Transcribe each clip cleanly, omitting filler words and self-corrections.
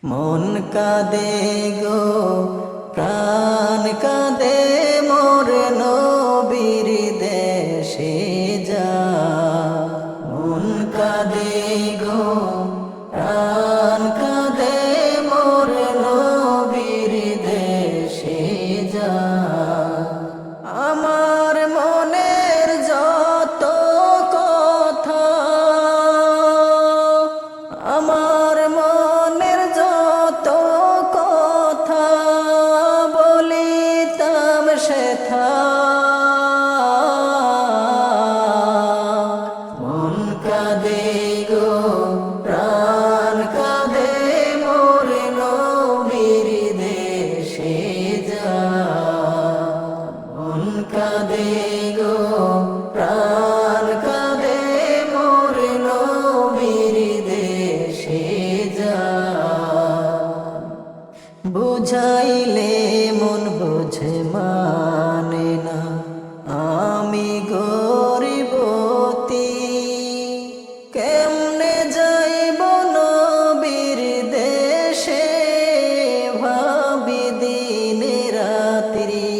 মন কাঁদে গো প্রাণ কাঁদে মোর নবীর দেশে যা। মন কাঁদে গো প্রাণ কাঁদে মোর নবীর দেশে যা। আমার মনের যত কথা, আমার মনের যত কথা বলিতাম সেথা। মন কাঁদে গো প্রাণ কাঁদে মোর নবীর দেশে যা। মন কাঁদে গো প্রাণ কাঁদে মোর নবীর দেশে যা। বুঝাইলে মন বুঝে মানে না, আমি গরিবতী কেমনে যাইব নবীর দেশে, ভাবি দিন রাত্রি।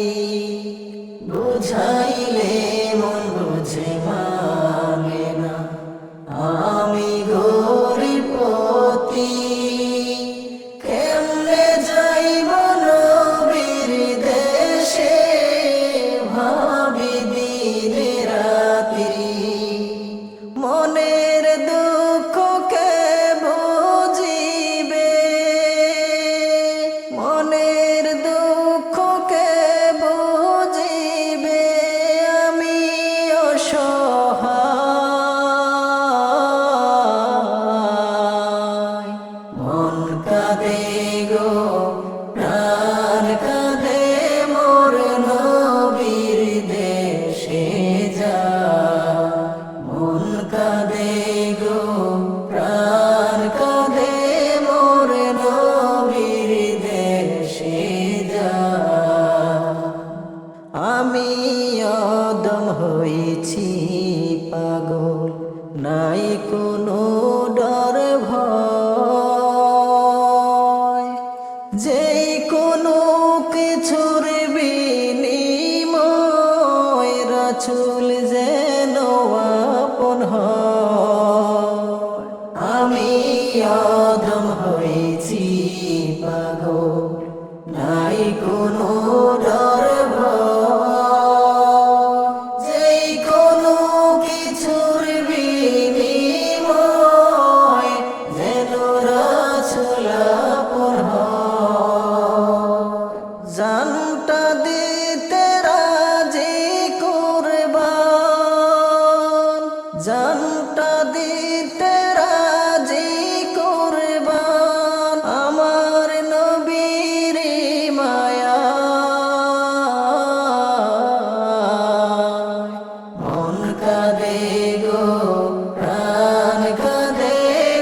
বুঝাইলে মন বুঝে মানে না, আমি গরিবতী কেমনে যাইব নবীর দেশে, ভাবি দিন রাত্রি। মনের দুঃখকে বুঝিবে, মনের দুঃখকে বুঝিবে, আমি অসহায়। মন কাঁদে গো প্রাণ কাঁদে মোর নবীর দেশে যা। মন কাঁদে গো প্রাণ কাঁদে মোর নবীর দেশে যা। আমি অদম হয়েছি পাগল, নাই কোনো ডর ভয়। যেই কোনো কিছুর বিনিময় রাসূল যেন আপন হয়। আমি অদম হয়েছি পাগল, নাই কোনো ডর ভয়। যেই কোনো কিছুর বিনিময় যেন রাসূল আপন হয়। জানটা দিতে রাজি কুরবান, জানটা দিতে রাজি কুরবান, আমার নবীর মায়ায়। মন কাঁদে গো প্রাণ কাঁদে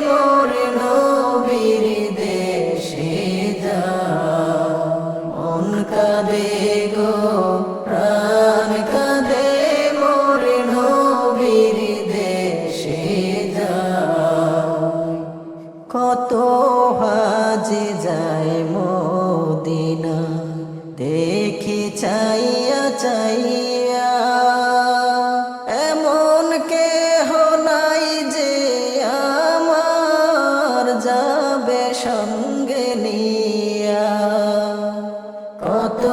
মোর নবীর দেশে যা। মন কাঁদে গো প্রাণ কাঁদে মোর নবীর দেশে যা। কত হাজি যায় মদিনা দেখি চাইয়া চাইয়া, এমন কেহ নাই যে আমার যাবে সঙ্গে নিয়া। কত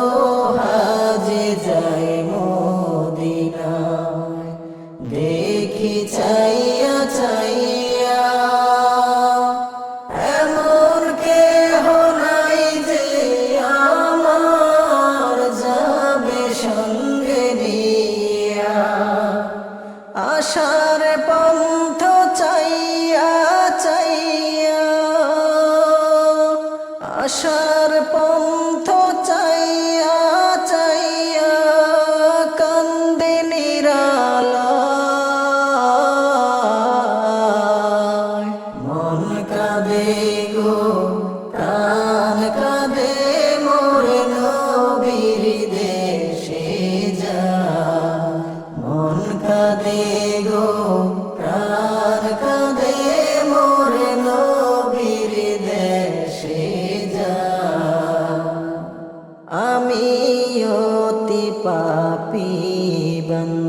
হাজি যায় মদিনা দেখি চাইয়া চাইয়া, এমন কেহ নাই যে আমার যাবে সঙ্গে নিয়া। আশার পন্থ চাইয়া চাইয়া, আশার পন্থ চাইয়া চাইয়া, কান্দে নিরালায়। মন কাঁদে গো প্রাণ কাঁদে মোর নবীর দেশে যা। মন কাঁদে গো প্রাণ কাঁদে মোর নবীর দেশে পাপী বান্দা।